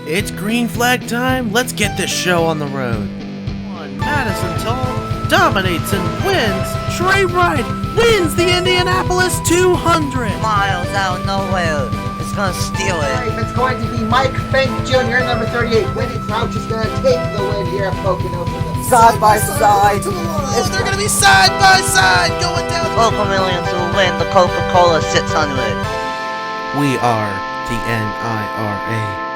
It's green flag time. Let's get this show on the road. Madison Toll dominates and wins. Trey Wright wins the Indianapolis 200. Miles out of nowhere. It's gonna steal it. It's going to be Mike Fink Jr., number 38. Winnie Crouch is going to take the win here at Pocono. Side by side. They're going to be side by side going down. Coca Millions will win the Coca-Cola 600. We are the NIRA.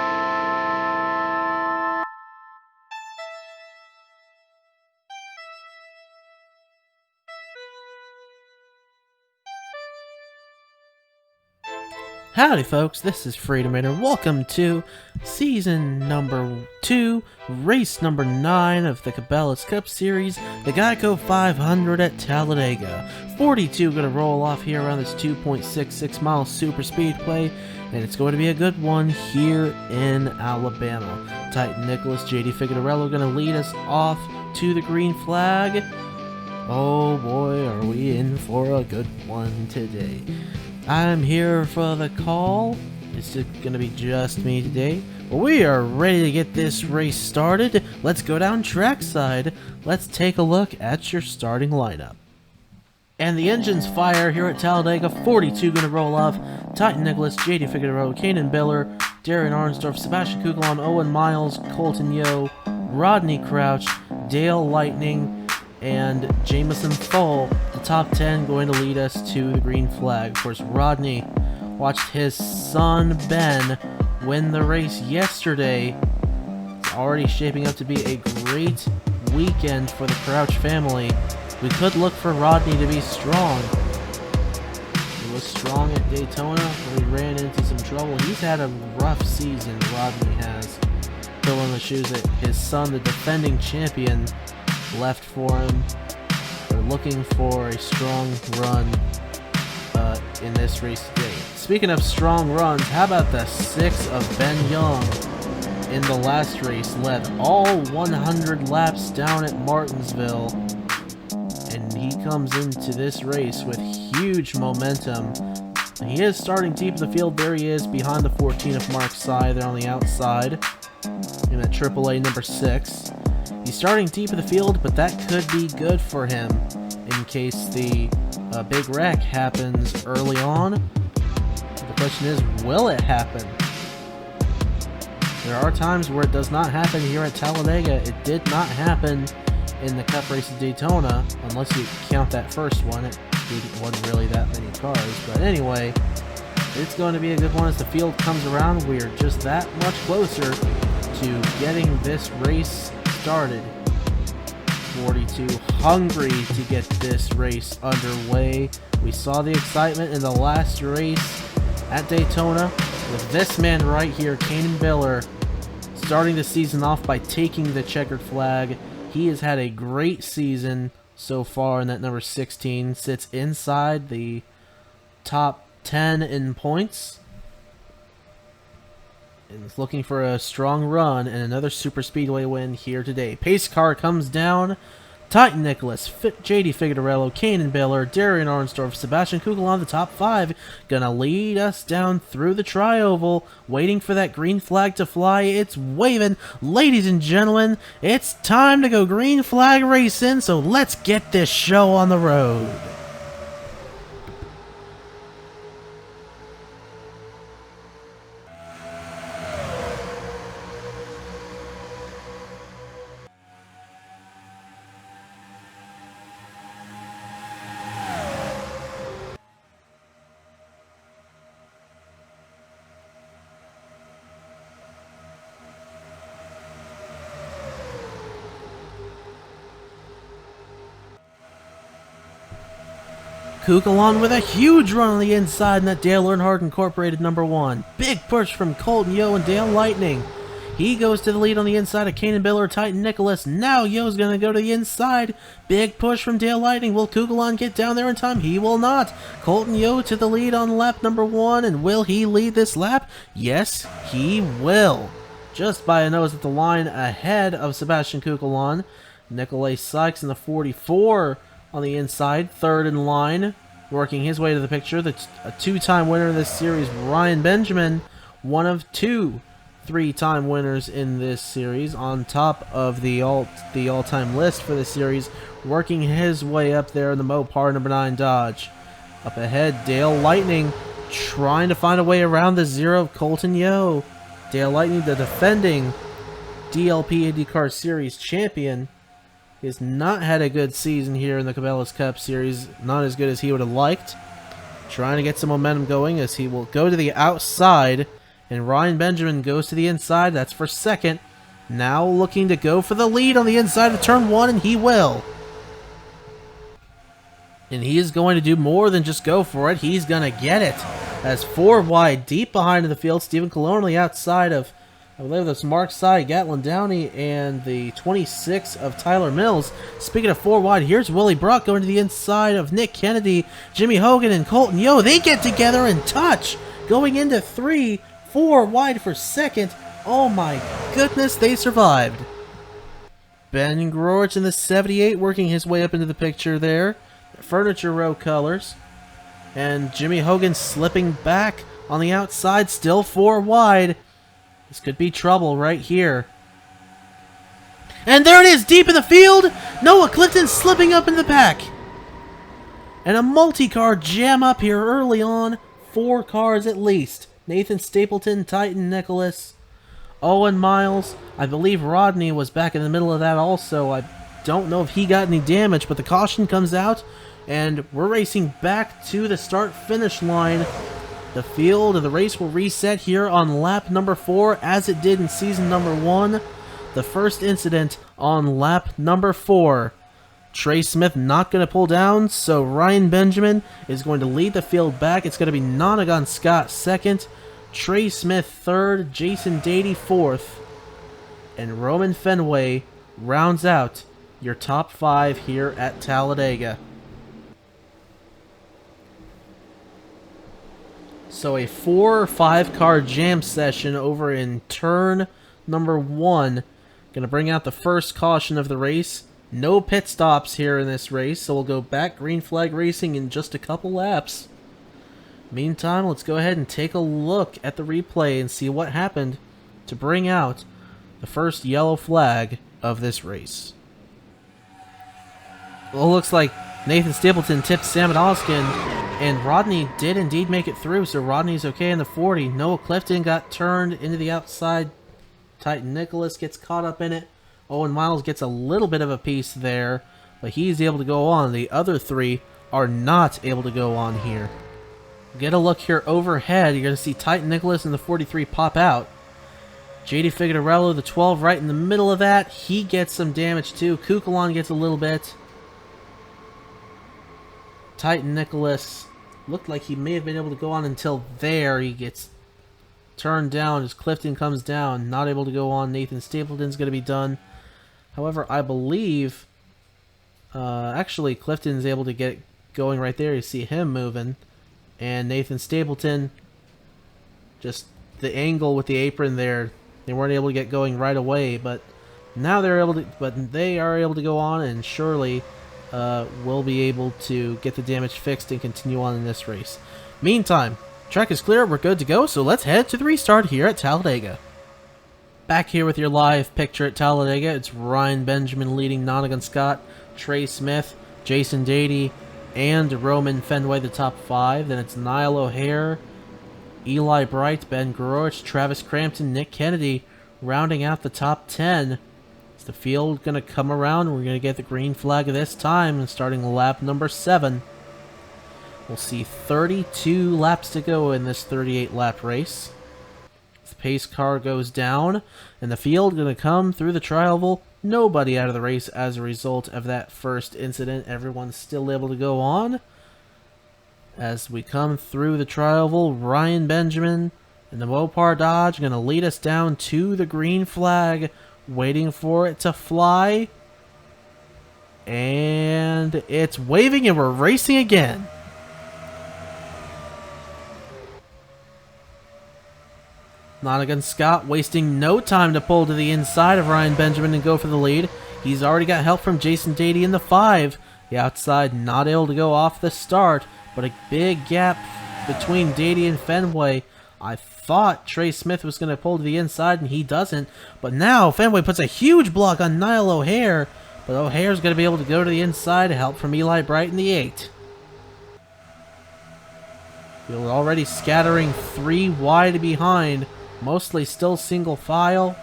Howdy folks, this is Freedom Raider. Welcome to season number 2, race number 9 of the Cabela's Cup Series, the Geico 500 at Talladega. 42 going to roll off here around this 2.66 mile superspeedway, and it's going to be a good one here in Alabama. Titan Nicholas, JD Figueroa going to lead us off to the green flag. Oh boy, are we in for a good one today. I'm here for the call. It's going to be just me today. Well, we are ready to get this race started. Let's go down trackside. Let's take a look at your starting lineup. And the engines fire here at Talladega. 42 going to roll off. Titan Nicholas, JD Figueroa, Kanan Biller, Darren Arnsdorf, Sebastian Kugelon, Owen Miles, Colton Yo, Rodney Crouch, Dale Lightning, and Jamison Thole, the top 10 going to lead us to the green flag. Of course, Rodney watched his son Ben win the race yesterday. It's already shaping up to be a great weekend for the Crouch family. We could look for Rodney to be strong. He was strong at Daytona, but he ran into some trouble. He's had a rough season, Rodney has, filling the shoes that his son, the defending champion, left for him. They're looking for a strong run in this race today. Speaking of strong runs, how about the 6 of Ben Young in the last race? Led all 100 laps down at Martinsville, and he comes into this race with huge momentum. He is starting deep in the field. There he is behind the 14 of Mark Sy there on the outside in that AAA number 6. He's starting deep in the field, but that could be good for him in case the big wreck happens early on. The question is, will it happen? There are times where it does not happen here at Talladega. It did not happen in the Cup race at Daytona, unless you count that first one. It wasn't really that many cars, but anyway, it's going to be a good one as the field comes around. We are just that much closer to getting this race started. 42 hungry to get this race underway. We saw the excitement in the last race at Daytona with this man right here, Kanan Biller, starting the season off by taking the checkered flag. He has had a great season so far in that number 16. Sits inside the top 10 in points. And is looking for a strong run and another super speedway win here today. Pace car comes down. Titan Nicholas, JD Figueroa, Kanan Biller, Darren Arnsdorf, Sebastian Kugelon, the top 5, gonna lead us down through the tri-oval, waiting for that green flag to fly. It's waving. Ladies and gentlemen, it's time to go green flag racing, so let's get this show on the road. Kugelon with a huge run on the inside in that Dale Earnhardt Incorporated number 1. Big push from Colton Yo and Dale Lightning. He goes to the lead on the inside of Kanan Biller, Titan Nicholas. Now Yo's going to go to the inside. Big push from Dale Lightning. Will Kugelon get down there in time? He will not. Colton Yo to the lead on lap number 1. And will he lead this lap? Yes, he will. Just by a nose at the line ahead of Sebastian Kugelon. Nikolai Sykes in the 44 on the inside, third in line, working his way to the picture. A two-time winner of this series, Ryan Benjamin, one of 2 3-time winners in this series, on top of the all-time list for this series, working his way up there in the Mopar number 9 Dodge. Up ahead, Dale Lightning trying to find a way around the 0 of Colton Yo. Dale Lightning, the defending DLP IndyCar Series champion, has not had a good season here in the Cabela's Cup Series, not as good as he would have liked. Trying to get some momentum going as he will go to the outside, and Ryan Benjamin goes to the inside. That's for second. Now looking to go for the lead on the inside of turn 1, and he will. And he is going to do more than just go for it. He's going to get it. As 4 wide, deep behind in the field, Stephen Colon on the outside of, I believe that's Mark Sy, Gatlin Downey, and the 26 of Tyler Mills. Speaking of 4 wide, here's Willie Brock going to the inside of Nick Kennedy, Jimmy Hogan, and Colton Yo. They get together and touch, going into 3, 4 wide for second. Oh my goodness, they survived. Ben Grorich in the 78 working his way up into the picture there. Furniture Row colors. And Jimmy Hogan slipping back on the outside, still 4 wide. This could be trouble right here. And there it is, deep in the field. Noah Clifton slipping up in the pack. And a multi-car jam up here early on. 4 cars at least. Nathan Stapleton, Titan Nicholas, Owen Miles. I believe Rodney was back in the middle of that also. I don't know if he got any damage, but the caution comes out, and we're racing back to the start-finish line. The field of the race will reset here on lap number 4, as it did in season number 1. The first incident on lap number 4. Trey Smith not going to pull down, so Ryan Benjamin is going to lead the field back. It's going to be Nonagon Scott second, Trey Smith third, Jason Dady fourth, and Roman Fenway rounds out your top 5 here at Talladega. So a 4 or 5 car jam session over in turn number 1. Going to bring out the first caution of the race. No pit stops here in this race, so we'll go back green flag racing in just a couple laps. Meantime, let's go ahead and take a look at the replay and see what happened to bring out the first yellow flag of this race. Well, it looks like Nathan Stapleton tipped Sam Oskin, and Rodney did indeed make it through, so Rodney's okay in the 40. Noah Clifton got turned into the outside. Titan Nicholas gets caught up in it. Owen Miles gets a little bit of a piece there, but he's able to go on. The other 3 are not able to go on here. Get a look here overhead. You're going to see Titan Nicholas in the 43 pop out. JD Figueroa, the 12, right in the middle of that. He gets some damage too. Kukulon gets a little bit. Titan Nicholas looked like he may have been able to go on until there. He gets turned down as Clifton comes down. Not able to go on. Nathan Stapleton's going to be done. However, I believe actually Clifton's able to get going right there. You see him moving. And Nathan Stapleton, just the angle with the apron there, they weren't able to get going right away, but now they're able to, but they are able to go on, and surely will be able to get the damage fixed and continue on in this race. Meantime, track is clear, we're good to go, so let's head to the restart here at Talladega. Back here with your live picture at Talladega, it's Ryan Benjamin leading Nonagon Scott, Trey Smith, Jason Dady, and Roman Fenway, the top 5. Then it's Niall O'Hare, Eli Bright, Ben Grorich, Travis Crampton, Nick Kennedy, rounding out the top 10. Is the field going to come around? We're going to get the green flag this time, and starting lap number 7. We'll see 32 laps to go in this 38-lap race. The pace car goes down, and the field going to come through the tri-oval. Nobody out of the race as a result of that first incident. Everyone's still able to go on. As we come through the tri-oval, Ryan Benjamin and the Mopar Dodge going to lead us down to the green flag, waiting for it to fly. And it's waving, and we're racing again. Nonagon Scott wasting no time to pull to the inside of Ryan Benjamin and go for the lead. He's already got help from Jason Dady in the 5. The outside not able to go off the start, but a big gap between Dady and Fenway. I thought Trey Smith was going to pull to the inside, and he doesn't. But now Fenway puts a huge block on Niall O'Hare. But O'Hare's going to be able to go to the inside, help from Eli Bright in the 8. You're already scattering 3 wide behind, mostly still single file.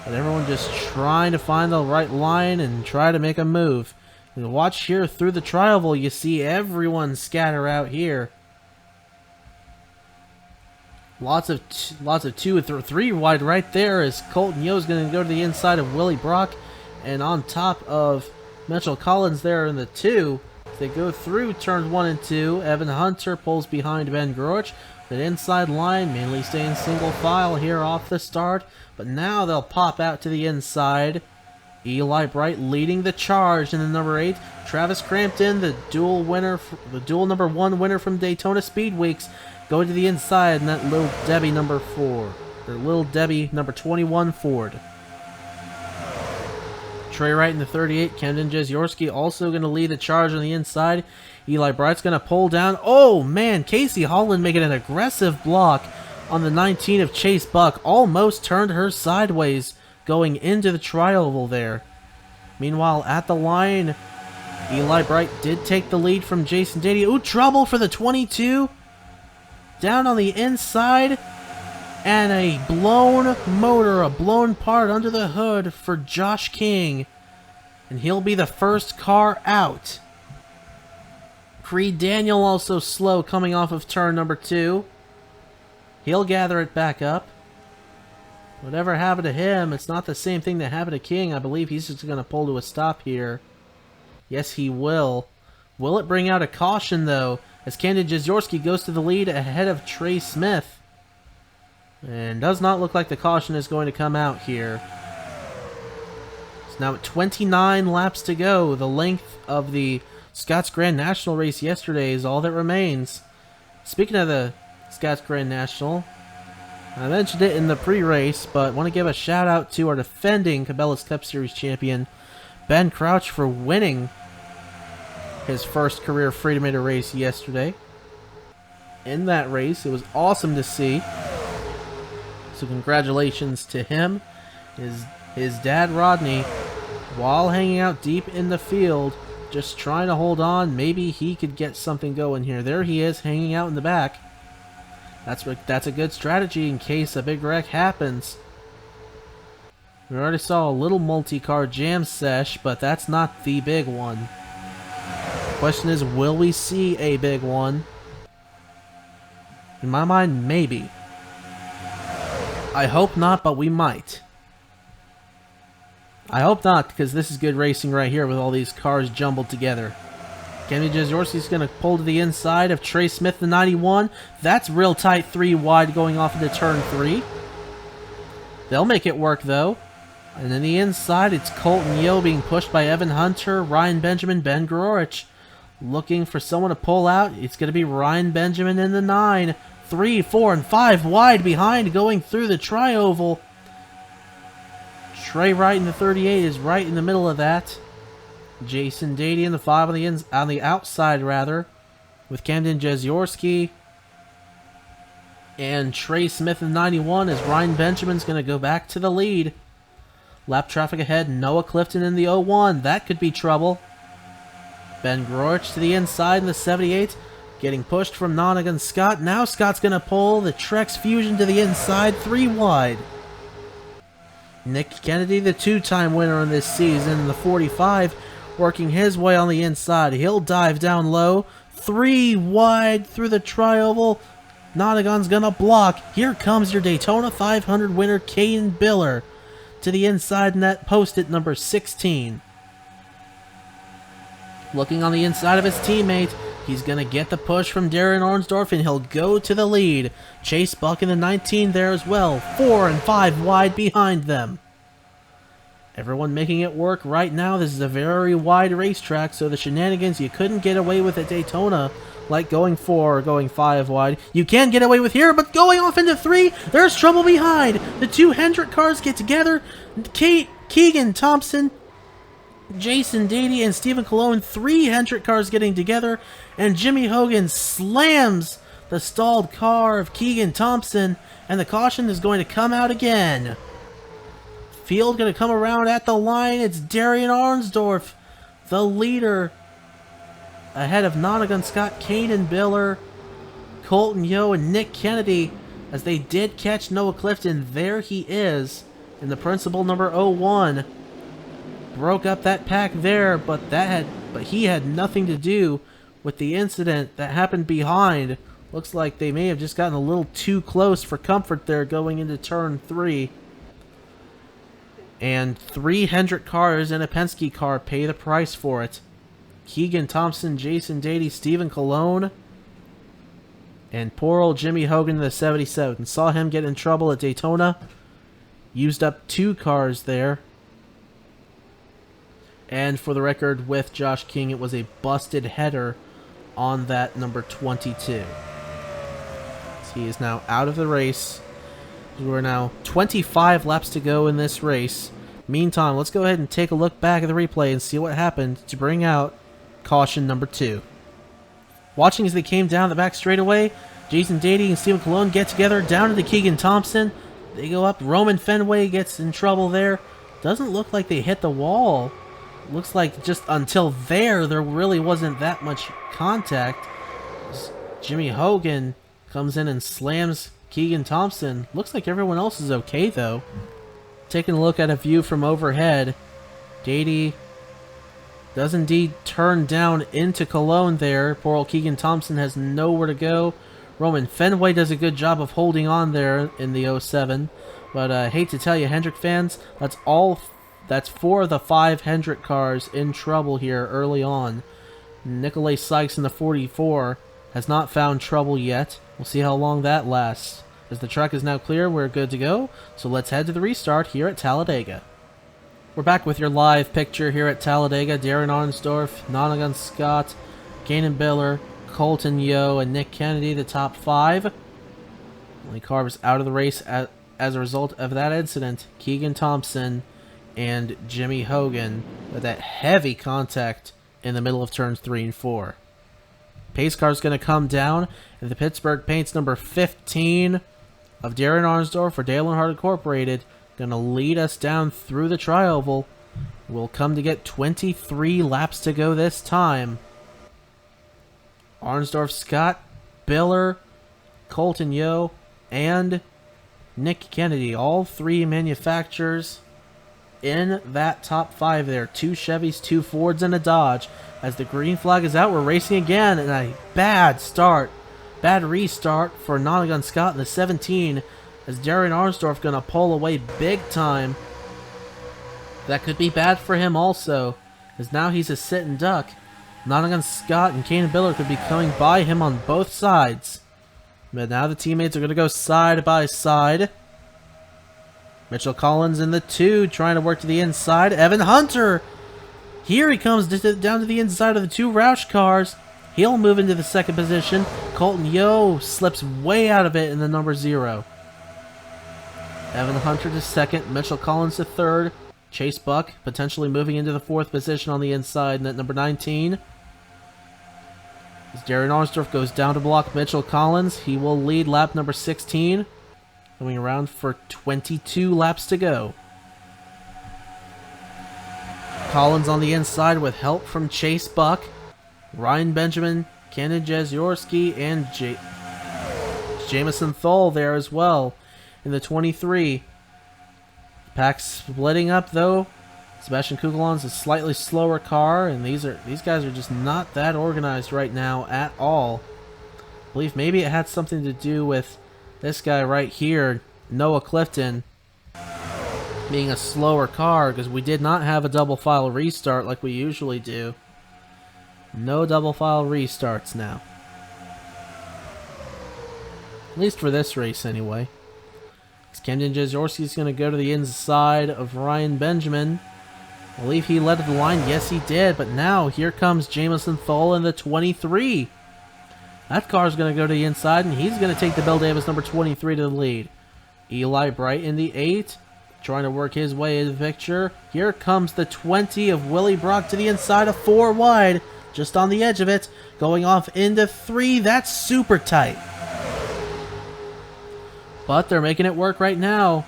But everyone just trying to find the right line and try to make a move. And watch here through the tri-oval, you see everyone scatter out here. Lots of 2 or 3 wide right there as Colton Yo's going to go to the inside of Willie Brock. And on top of Mitchell Collins there in the 2. They go through turns 1 and 2. Evan Hunter pulls behind Ben Groich. That inside line mainly staying single file here off the start. But now they'll pop out to the inside. Eli Bright leading the charge in the number 8. Travis Crampton, the dual number 1 winner from Daytona Speed Weeks, go to the inside in that Little Debbie number 4. Or Little Debbie number 21 Ford. Trey Wright in the 38. Camden Jeziorski also going to lead the charge on the inside. Eli Bright's going to pull down. Oh man, Casey Holland making an aggressive block on the 19 of Chase Buck. Almost turned her sideways going into the tri-oval there. Meanwhile, at the line, Eli Bright did take the lead from Jason Dady. Ooh, trouble for the 22. Down on the inside. And a blown motor, a blown part under the hood for Josh King. And he'll be the first car out. Creed Daniel also slow coming off of turn number 2. He'll gather it back up. Whatever happened to him, it's not the same thing that happened to King. I believe he's just going to pull to a stop here. Yes, he will. Will it bring out a caution, though, as Camden Jeziorski goes to the lead ahead of Trey Smith? And does not look like the caution is going to come out here. So now at 29 laps to go. The length of the Scots Grand National race yesterday is all that remains. Speaking of the Scots Grand National, I mentioned it in the pre-race, but want to give a shout out to our defending Cabela's Cup Series champion, Ben Crouch, for winning his first career Freedomator race yesterday. In that race, it was awesome to see. So congratulations to him. His dad Rodney, while hanging out deep in the field, just trying to hold on. Maybe he could get something going here. There he is, hanging out in the back. That's a good strategy in case a big wreck happens. We already saw a little multi-car jam sesh, but that's not the big one. The question is, will we see a big one? In my mind, maybe. I hope not, but we might. I hope not, because this is good racing right here with all these cars jumbled together. Camden Jeziorski's going to pull to the inside of Trey Smith, the 91. That's real tight 3 wide going off into turn 3. They'll make it work, though. And then the inside, it's Colton Yo being pushed by Evan Hunter, Ryan Benjamin, Ben Groich. Looking for someone to pull out. It's going to be Ryan Benjamin in the 9. 3, 4, and 5 wide behind going through the tri-oval. Trey Wright in the 38 is right in the middle of that. Jason Dady in the 5 on the outside, rather, with Camden Jeziorski. And Trey Smith in the 91 as Ryan Benjamin's going to go back to the lead. Lap traffic ahead, Noah Clifton in the 01. That could be trouble. Ben Groich to the inside in the 78. Getting pushed from Nonigan Scott. Now Scott's going to pull the Trex Fusion to the inside, 3 wide. Nick Kennedy, the 2-time winner in this season, in the 45, working his way on the inside. He'll dive down low, 3 wide through the tri-oval. Nonigan's going to block. Here comes your Daytona 500 winner, Caden Biller, to the inside in that post-it number 16. Looking on the inside of his teammate. He's going to get the push from Darren Ornsdorf, and he'll go to the lead. Chase Buck in the 19 there as well. 4 and 5 wide behind them. Everyone making it work right now. This is a very wide racetrack, so the shenanigans you couldn't get away with at Daytona, like going 4 or going 5 wide, you can get away with here, but going off into 3, there's trouble behind. The 2 Hendrick cars get together. Keegan Thompson, Jason Dady, and Stephen Cologne, 3 Hendrick cars getting together, and Jimmy Hogan slams the stalled car of Keegan Thompson, and the caution is going to come out again. Field going to come around at the line. It's Darian Arnsdorf, the leader, ahead of Nonagon Scott, Kaden Biller, Colton Yo, and Nick Kennedy, as they did catch Noah Clifton. There he is in the principal number 01. Broke up that pack there, but he had nothing to do with the incident that happened behind. Looks like they may have just gotten a little too close for comfort there going into turn 3. And 3 Hendrick cars and a Penske car pay the price for it. Keegan Thompson, Jason Dady, Stephen Colon, and poor old Jimmy Hogan in the 77. Saw him get in trouble at Daytona. Used up 2 cars there. And for the record, with Josh King, it was a busted header on that number 22. So he is now out of the race. We're now 25 laps to go in this race. Meantime, let's go ahead and take a look back at the replay and see what happened to bring out caution number 2. Watching as they came down the back straightaway, Jason Dady and Stephen Colon get together down into Keegan Thompson. They go up. Roman Fenway gets in trouble there. Doesn't look like they hit the wall. Looks like just until there really wasn't that much contact. Jimmy Hogan comes in and slams Keegan Thompson. Looks like everyone else is okay, though. Taking a look at a view from overhead, Dady does indeed turn down into Cologne there. Poor old Keegan Thompson has nowhere to go. Roman Fenway does a good job of holding on there in the 07. But I hate to tell you, Hendrick fans, that's 4 of the 5 Hendrick cars in trouble here early on. Nikolay Sykes in the 44 has not found trouble yet. We'll see how long that lasts. As the track is now clear, we're good to go. So let's head to the restart here at Talladega. We're back with your live picture here at Talladega. Darren Arnsdorf, Nonagon Scott, Kanan Biller, Colton Yo, and Nick Kennedy, the top 5. Only car was out of the race as a result of that incident. Keegan Thompson and Jimmy Hogan with that heavy contact in the middle of turns 3 and 4. Pace car is going to come down, and the Pittsburgh Paints number 15 of Darren Arnsdorf for Dale Earnhardt Incorporated going to lead us down through the tri-oval. We'll come to get 23 laps to go this time. Arnsdorf, Scott, Biller, Colton Yo, and Nick Kennedy, all 3 manufacturers in that top 5 there. 2 Chevys, 2 Fords, and a Dodge. As the green flag is out, we're racing again, and a bad restart for Nonagon Scott in the 17, as Darren Arnsdorf going to pull away big time. That could be bad for him also, as now he's a sitting duck. Nonagon Scott and Kanan Biller could be coming by him on both sides. But now the teammates are going to go side by side. Mitchell Collins in the 2, trying to work to the inside. Evan Hunter! Here he comes down to the inside of the 2 Roush cars. He'll move into the 2nd position. Colton Yo slips way out of it in the number 0. Evan Hunter to 2nd. Mitchell Collins to 3rd. Chase Buck potentially moving into the 4th position on the inside in that number 19. As Darren Arnsdorf goes down to block Mitchell Collins, he will lead lap number 16. Coming around for 22 laps to go. Collins on the inside with help from Chase Buck, Ryan Benjamin, Kenan Jezyorski, and Jamison Thole there as well in the 23. Pack splitting up though. Sebastian Kugelon's a slightly slower car, and these guys are just not that organized right now at all. I believe maybe it had something to do with this guy right here, Noah Clifton, being a slower car, because we did not have a double file restart like we usually do. No double file restarts now. At least for this race anyway. Camden Jezorski is going to go to the inside of Ryan Benjamin. I believe he led the line. Yes, he did. But now here comes Jamison Thole in the 23. That car is going to go to the inside, and he's going to take the Bill Davis number 23 to the lead. Eli Bright in the 8, trying to work his way into the picture. Here comes the 20 of Willie Brock to the inside of 4 wide, just on the edge of it, going off into 3. That's super tight. but they're making it work right now.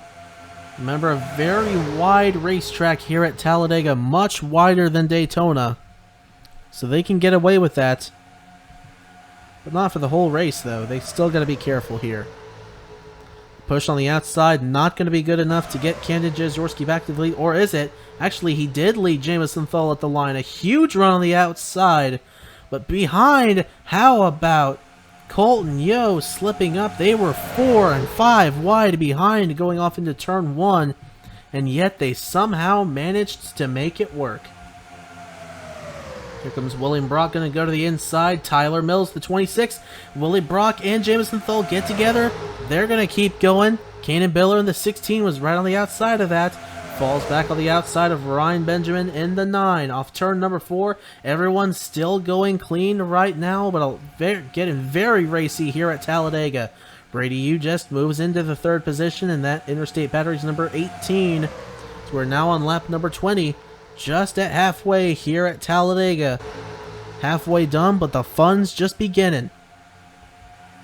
Remember, a very wide racetrack here at Talladega, much wider than Daytona. So they can get away with that. But not for the whole race, though. They still got to be careful here. Push on the outside, not going to be good enough to get Camden Jeziorski back to the lead. Or is it? Actually, he did lead Jamison Thole at the line. A huge run on the outside. But behind, how about Colton Yo slipping up? They were 4 and 5 wide behind going off into turn 1. And yet they somehow managed to make it work. Here comes William Brock, going to go to the inside. Tyler Mills, the 26. Willie Brock and Jamison Thole get together. They're going to keep going. Kanan Biller in the 16 was right on the outside of that. Falls back on the outside of Ryan Benjamin in the 9. Off turn number 4. Everyone's still going clean right now, but getting very racy here at Talladega. Brady Yu just moves into the 3rd position, and that Interstate Batteries number 18. So we're now on lap number 20. Just at halfway here at Talladega. Halfway done, but the fun's just beginning.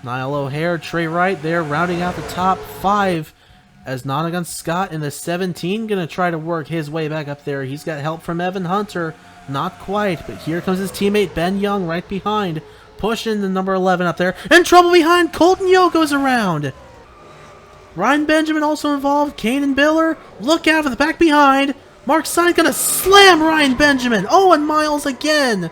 Niall O'Hare, Trey Wright there rounding out the top 5 as Nonagon Scott in the 17 going to try to work his way back up there. He's got help from Evan Hunter. Not quite, but here comes his teammate Ben Young right behind. Pushing the number 11 up there. In trouble behind. Colton Yo goes around. Ryan Benjamin also involved. Kanan Biller. Look out for the back behind. Mark Stein gonna slam Ryan Benjamin. Owen Miles again.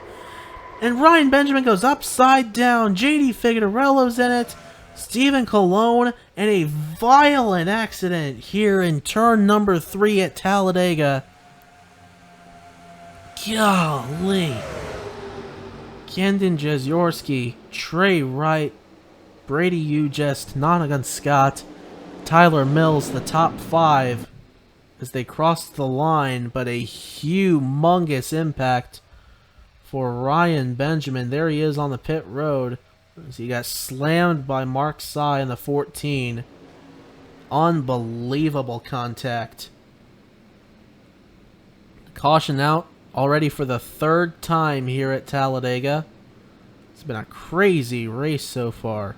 And Ryan Benjamin goes upside down. JD Figueroa's in it. Stephen Colon. And a violent accident here in turn number 3 at Talladega. Golly. Camden Jeziorski, Trey Wright, Brady Ugest, Nonagon Scott, Tyler Mills, the top 5 as they crossed the line, but a humongous impact for Ryan Benjamin. There he is on the pit road as he got slammed by Mark Sy in the 14. Unbelievable contact. Caution out already for the 3rd time here at Talladega. It's been a crazy race so far.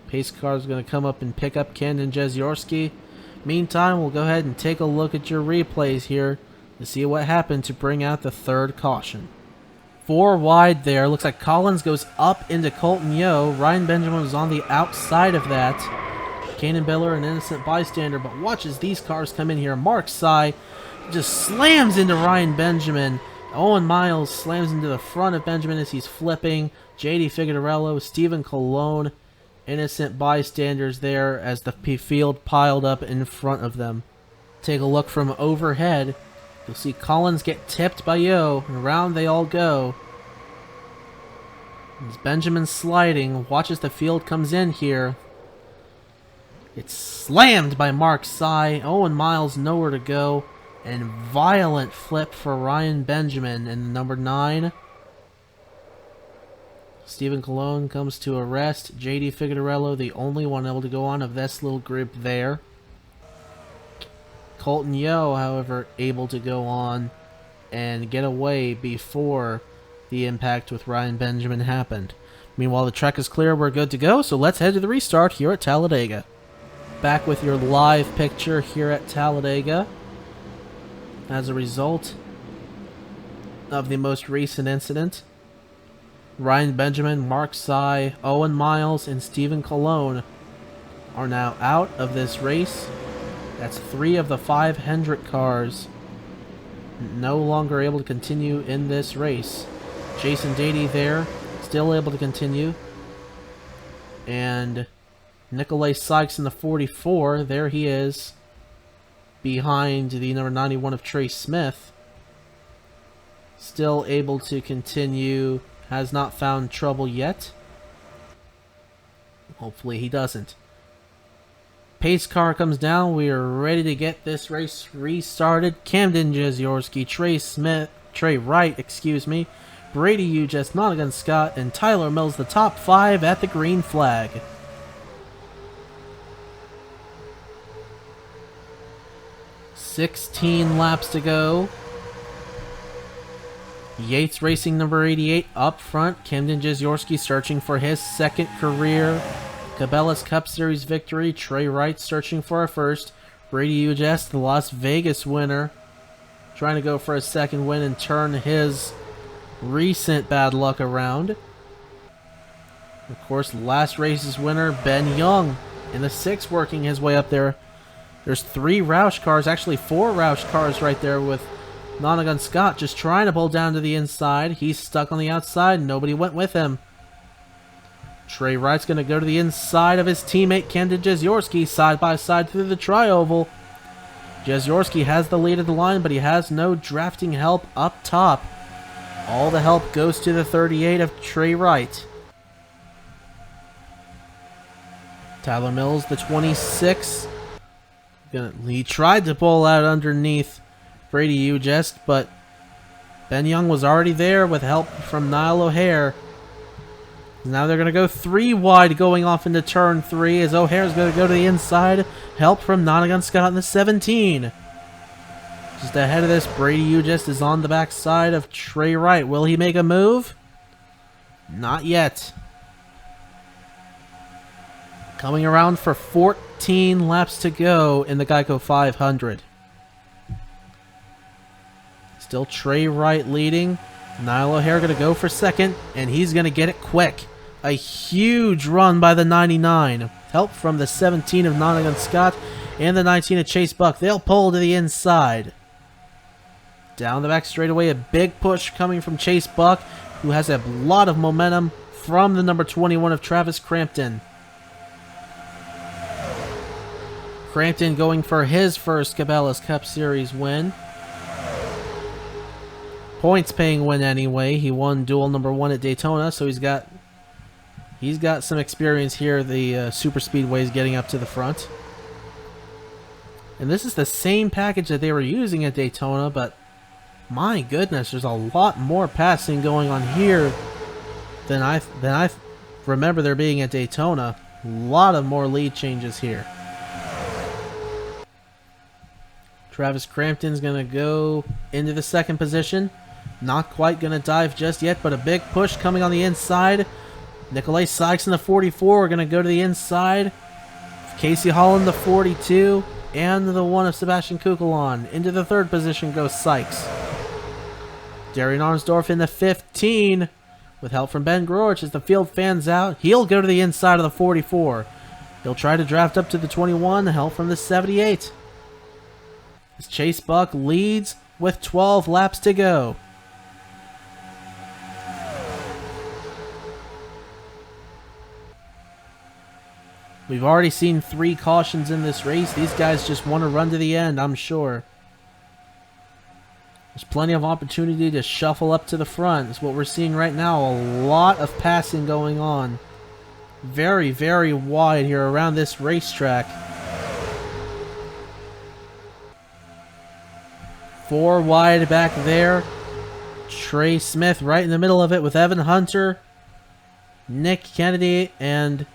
Pace car is going to come up and pick up Camden Jeziorski. Meantime, we'll go ahead and take a look at your replays here to see what happened to bring out the 3rd caution. 4 wide there. Looks like Collins goes up into Colton Yo. Ryan Benjamin was on the outside of that. Kanan Biller, an innocent bystander, but watch as these cars come in here. Mark Sy just slams into Ryan Benjamin. Owen Miles slams into the front of Benjamin as he's flipping. JD Figueroa, Stephen Colon, innocent bystanders there as the field piled up in front of them. Take a look from overhead. You'll see Collins get tipped by Yo, and around they all go. As Benjamin sliding, watch as the field comes in here. It's slammed by Mark Sy. Owen Miles nowhere to go. And violent flip for Ryan Benjamin in the number 9. Stephen Colon comes to arrest. JD Figueroa, the only one able to go on of this little group there. Colton Yo, however, able to go on and get away before the impact with Ryan Benjamin happened. Meanwhile, the track is clear. We're good to go, so let's head to the restart here at Talladega. Back with your live picture here at Talladega. As a result of the most recent incident, Ryan Benjamin, Mark Sy, Owen Miles, and Stephen Colon are now out of this race. That's 3 of the 5 Hendrick cars no longer able to continue in this race. Jason Dady there, still able to continue. And Nikolay Sykes in the 44, there he is, behind the number 91 of Trey Smith. Still able to continue. Has not found trouble yet. Hopefully he doesn't. Pace car comes down. We are ready to get this race restarted. Camden Jeziorski, Trey Wright, Brady Ugest, Nonagon Scott, and Tyler Mills, the top 5 at the green flag. $16 laps to go. Yates Racing number 88 up front. Camden Jeziorski searching for his 2nd career Cabela's Cup Series victory. Trey Wright searching for a first. Brady Ugest, the Las Vegas winner, trying to go for a second win and turn his recent bad luck around. Of course, last race's winner, Ben Young, in the 6, working his way up there. There's 3 Roush cars, actually 4 Roush cars right there, with Nonagon Scott just trying to pull down to the inside. He's stuck on the outside. Nobody went with him. Trey Wright's going to go to the inside of his teammate Camden Jezyorski, side by side through the tri-oval. Jezyorski has the lead of the line, but he has no drafting help up top. All the help goes to the 38 of Trey Wright. Tyler Mills, the 26. He tried to pull out underneath Brady Ugest, but Ben Young was already there with help from Niall O'Hare. Now they're going to go 3 wide going off into turn 3 as O'Hare's going to go to the inside. Help from Nonagon Scott in the 17. Just ahead of this, Brady Ugest is on the backside of Trey Wright. Will he make a move? Not yet. Coming around for 14 laps to go in the Geico 500. Still Trey Wright leading. Niall O'Hare going to go for second, and he's going to get it quick. A huge run by the 99. Help from the 17 of Nonagon Scott and the 19 of Chase Buck. They'll pull to the inside. Down the back straightaway, a big push coming from Chase Buck, who has a lot of momentum from the number 21 of Travis Crampton. Crampton going for his first Cabela's Cup Series win. Points paying win anyway. He won duel number 1 at Daytona, so he's got some experience here. The Super Speedway is getting up to the front. And this is the same package that they were using at Daytona, but my goodness, there's a lot more passing going on here than I remember there being at Daytona. A lot of more lead changes here. Travis Crampton's going to go into the second position. Not quite going to dive just yet, but a big push coming on the inside. Nikolai Sykes in the 44 are going to go to the inside. Casey Holland, the 42, and the 1 of Sebastian Kukulon. Into the third position goes Sykes. Darian Arnsdorf in the 15, with help from Ben Grorich as the field fans out. He'll go to the inside of the 44. He'll try to draft up to the 21, help from the 78. As Chase Buck leads with 12 laps to go. We've already seen 3 cautions in this race. These guys just want to run to the end, I'm sure. There's plenty of opportunity to shuffle up to the front. That's what we're seeing right now. A lot of passing going on. Very, very wide here around this racetrack. 4 wide back there. Trey Smith right in the middle of it with Evan Hunter, Nick Kennedy, and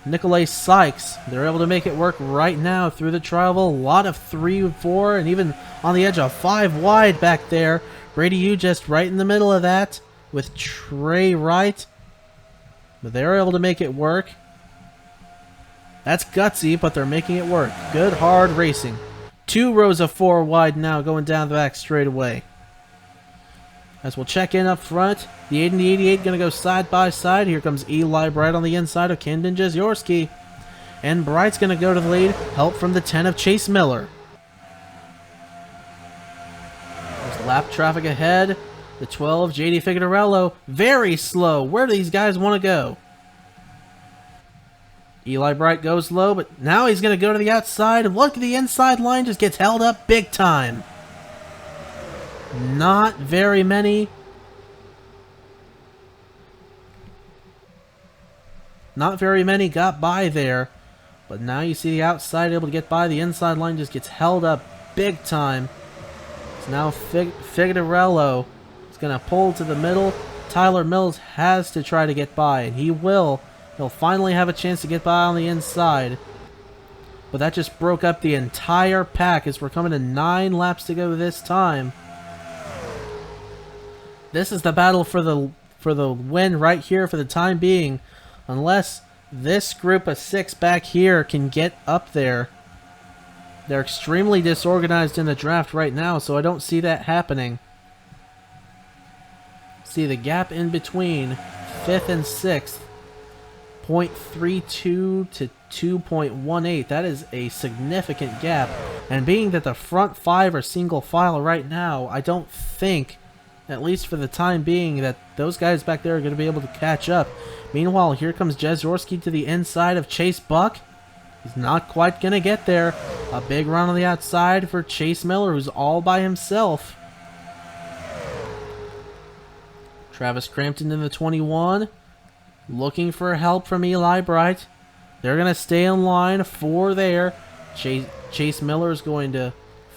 Nikolai Sykes. They're able to make it work right now through the tri-oval. A lot of 3, 4, and even on the edge of 5 wide back there. Brady Ugest right in the middle of that with Trey Wright. But they're able to make it work. That's gutsy, but they're making it work. Good, hard racing. 2 rows of 4 wide now going down the back straightaway. As we'll check in up front, the 8 and the 88 going to go side by side. Here comes Eli Bright on the inside of Camden Jezyorski. And Bright's going to go to the lead. Help from the 10 of Chase Miller. There's lap traffic ahead. The 12, JD Figueroa. Very slow. Where do these guys want to go? Eli Bright goes low, but now he's going to go to the outside. And look, the inside line just gets held up big time. Not very many. Not very many got by there. But now you see the outside able to get by. The inside line just gets held up big time. It's now Figueroa. It's going to pull to the middle. Tyler Mills has to try to get by, and he will. He'll finally have a chance to get by on the inside. But that just broke up the entire pack as we're coming to 9 laps to go this time. This is the battle for the win right here for the time being. Unless this group of 6 back here can get up there. They're extremely disorganized in the draft right now, so I don't see that happening. See the gap in between 5th and 6th, 0.32 to 2.18. That is a significant gap. And being that the front 5 are single file right now, I don't think, at least for the time being, that those guys back there are going to be able to catch up. Meanwhile, here comes Jezorski to the inside of Chase Buck. He's not quite going to get there. A big run on the outside for Chase Miller, who's all by himself. Travis Crampton in the 21. Looking for help from Eli Bright. They're going to stay in line for there. Chase Miller is going to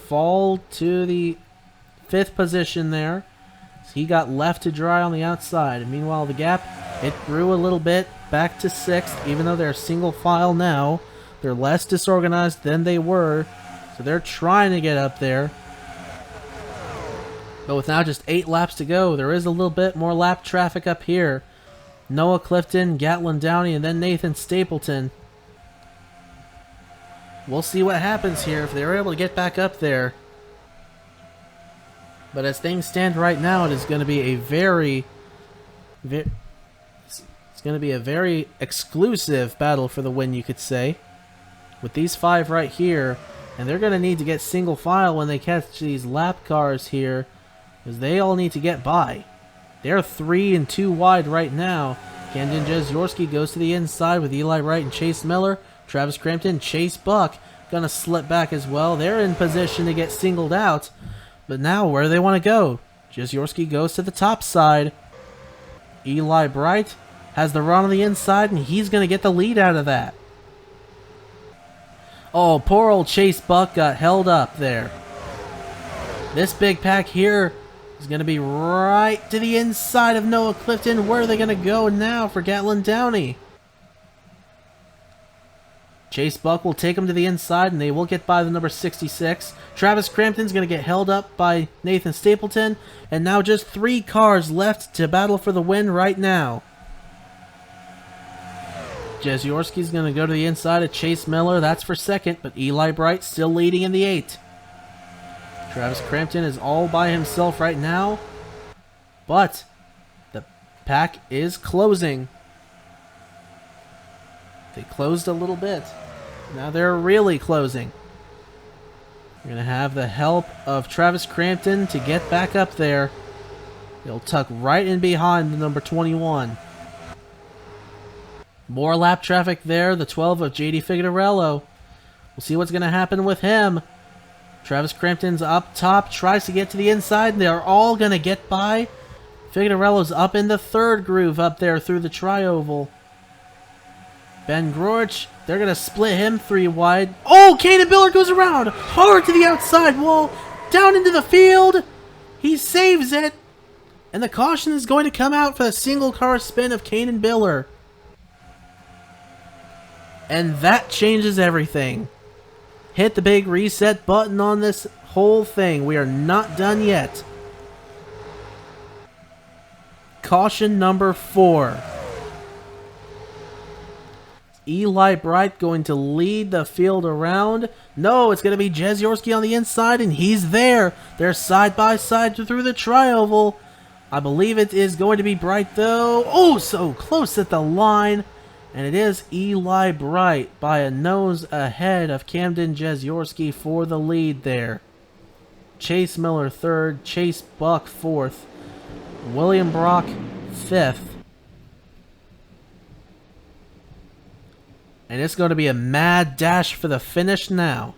fall to the 5th position there. So he got left to dry on the outside. And meanwhile, the gap, it grew a little bit back to 6th, even though they're single file now. They're less disorganized than they were, so they're trying to get up there. But with now just 8 laps to go, there is a little bit more lap traffic up here. Noah Clifton, Gatlin Downey, and then Nathan Stapleton. We'll see what happens here if they're able to get back up there. But as things stand right now, it is going to be a very exclusive battle for the win, you could say. With these 5 right here, and they're going to need to get single file when they catch these lap cars here, because they all need to get by. They're 3 and 2 wide right now. Camden Jezorski goes to the inside with Eli Wright and Chase Miller. Travis Crampton, Chase Buck, going to slip back as well. They're in position to get singled out. But now, where do they want to go? Jezorski goes to the top side. Eli Bright has the run on the inside, and he's going to get the lead out of that. Oh, poor old Chase Buck got held up there. This big pack here is going to be right to the inside of Noah Clifton. Where are they going to go now for Gatlin Downey? Chase Buck will take him to the inside, and they will get by the number 66. Travis Crampton's going to get held up by Nathan Stapleton. And now just 3 cars left to battle for the win right now. Jezorski's going to go to the inside of Chase Miller. That's for 2nd, but Eli Bright still leading in the 8. Travis Crampton is all by himself right now, but the pack is closing. They closed a little bit. Now they're really closing. We're going to have the help of Travis Crampton to get back up there. He'll tuck right in behind the number 21. More lap traffic there, the 12 of J.D. Figueroa. We'll see what's going to happen with him. Travis Crampton's up top, tries to get to the inside, and they're all going to get by. Figueroa's up in the 3rd groove up there through the tri-oval. Ben Grorch, they're going to split him 3 wide. Oh, Kanan Biller goes around, hard to the outside wall, down into the field. He saves it, and the caution is going to come out for the single car spin of Kanan Biller. And that changes everything. Hit the big reset button on this whole thing. We are not done yet. Caution number 4. Eli Bright going to lead the field around. No, it's going to be Jezorski on the inside, and he's there. They're side by side through the tri-oval. I believe it is going to be Bright, though. Oh, so close at the line. And it is Eli Bright by a nose ahead of Camden Jezorski for the lead there. Chase Miller 3rd, Chase Buck 4th, William Brock 5th. And it's going to be a mad dash for the finish now.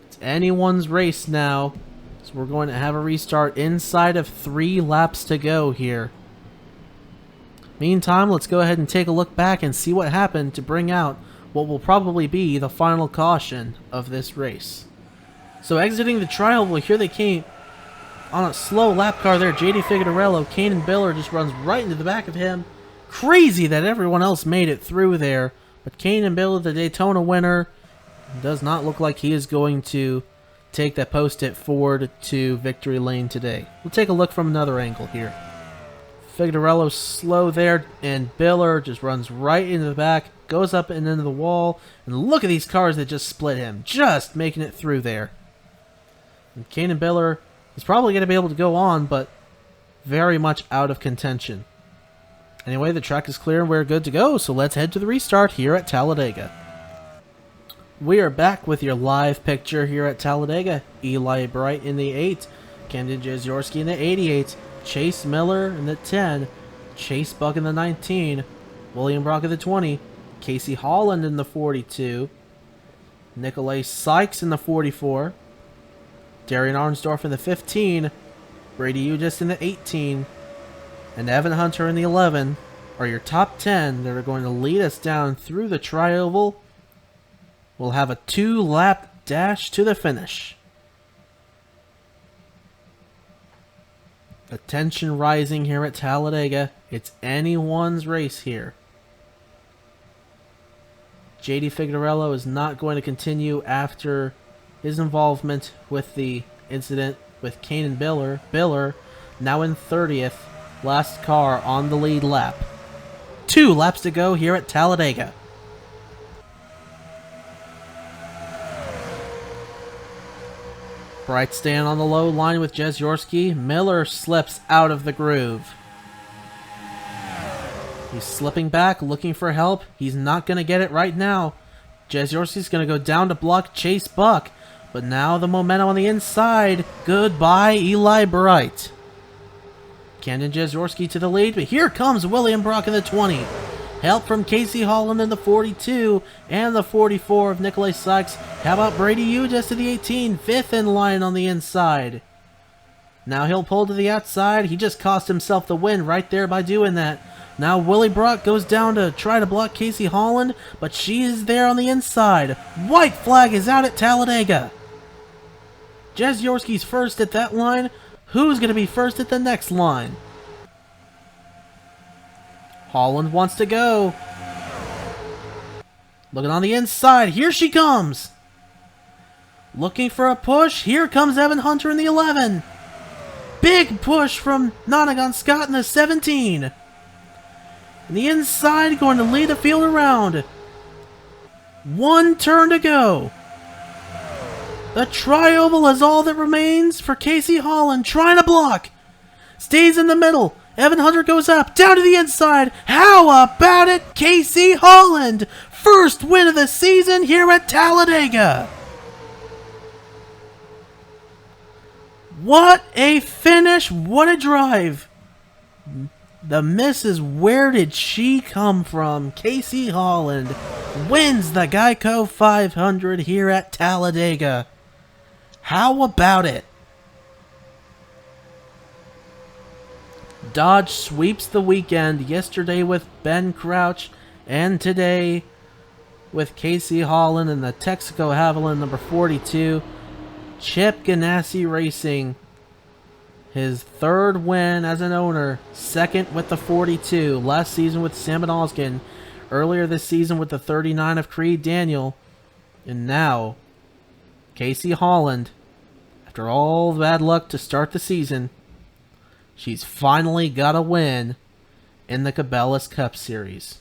It's anyone's race now. So we're going to have a restart inside of 3 laps to go here. Meantime, let's go ahead and take a look back and see what happened to bring out what will probably be the final caution of this race. So exiting the tri-oval, here they came on a slow lap car there. J.D. Figueroa, Kanan Biller just runs right into the back of him. Crazy that everyone else made it through there. But Kanan Biller, the Daytona winner, does not look like he is going to take that post-it Ford to victory lane today. We'll take a look from another angle here. Figueroa slow there, and Biller just runs right into the back, goes up and into the wall, and look at these cars that just split him, just making it through there. And Kane Biller is probably going to be able to go on, but very much out of contention. Anyway, the track is clear and we're good to go, so let's head to the restart here at Talladega. We are back with your live picture here at Talladega. Eli Bright in the 8, Camden Jezorski in the 88, Chase Miller in the 10, Chase Buck in the 19, William Brock in the 20, Casey Holland in the 42, Nikolai Sykes in the 44, Darian Arnsdorf in the 15, Brady Ugis in the 18, and Evan Hunter in the 11 are your top 10 that are going to lead us down through the tri-oval. We'll have a 2-lap dash to the finish. The tension rising here at Talladega. It's anyone's race here. JD Figueroa is not going to continue after his involvement with the incident with Kane and Biller. Biller now in 30th, last car on the lead lap. 2 laps to go here at Talladega. Bright staying on the low line with Jezorski. Miller slips out of the groove. He's slipping back, looking for help. He's not going to get it right now. Jezorski's going to go down to block Chase Buck. But now the momentum on the inside. Goodbye, Eli Bright. Camden Jezorski to the lead, but here comes William Brock in the 20. Help from Casey Holland in the 42 and the 44 of Nikolai Sykes. How about Brady Ugis to the 18, 5th in line on the inside. Now he'll pull to the outside. He just cost himself the win right there by doing that. Now Willie Brock goes down to try to block Casey Holland, but she is there on the inside. White flag is out at Talladega. Jezorski's first at that line. Who's going to be first at the next line? Holland wants to go. Looking on the inside. Here she comes. Looking for a push. Here comes Evan Hunter in the 11. Big push from Nonagon Scott in the 17. And the inside going to lead the field around. 1 turn to go. The tri-oval is all that remains for Casey Holland, trying to block. Stays in the middle. Evan Hunter goes up, down to the inside. How about it, Casey Holland? First win of the season here at Talladega. What a finish, what a drive. The miss is, where did she come from? Casey Holland wins the Geico 500 here at Talladega. How about it? Dodge sweeps the weekend, yesterday with Ben Crouch, and today with Casey Holland and the Texaco Haviland number 42. Chip Ganassi Racing, his 3rd win as an owner, 2nd with the 42, last season with Sam Oskin, earlier this season with the 39 of Creed Daniel, and now Casey Holland, after all the bad luck to start the season, she's finally got a win in the Cabela's Cup Series.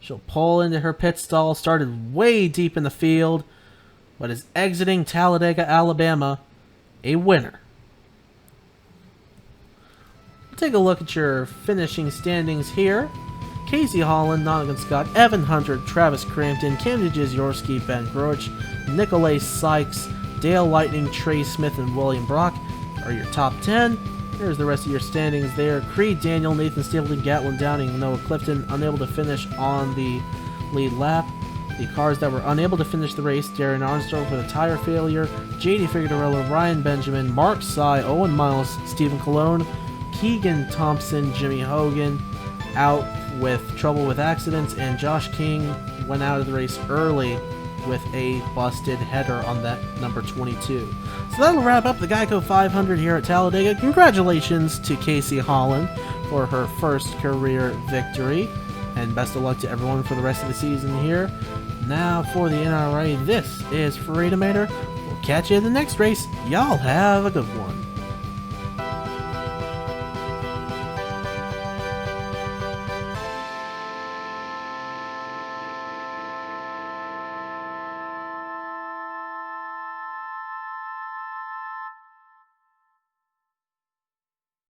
She'll pull into her pit stall, started way deep in the field, but is exiting Talladega, Alabama, a winner. Take a look at your finishing standings here. Casey Holland, Nonagon Scott, Evan Hunter, Travis Crampton, Camden Jezorski, Ben Groch, Nikolai Sykes, Dale Lightning, Trey Smith, and William Brock are your top 10. Here's the rest of your standings there. Creed Daniel, Nathan Stapleton, Gatlin Downing, Noah Clifton unable to finish on the lead lap. The cars that were unable to finish the race: Darren Armstrong with a tire failure, JD Figueroa, Ryan Benjamin, Mark Sy, Owen Miles, Stephen Colon, Keegan Thompson, Jimmy Hogan out with trouble with accidents, and Josh King went out of the race early with a busted header on that number 22. So that'll wrap up the Geico 500 here at Talladega. Congratulations to Casey Holland for her first career victory, and best of luck to everyone for the rest of the season here. Now for the NRA, this is Freedomator. We'll catch you in the next race. Y'all have a good one.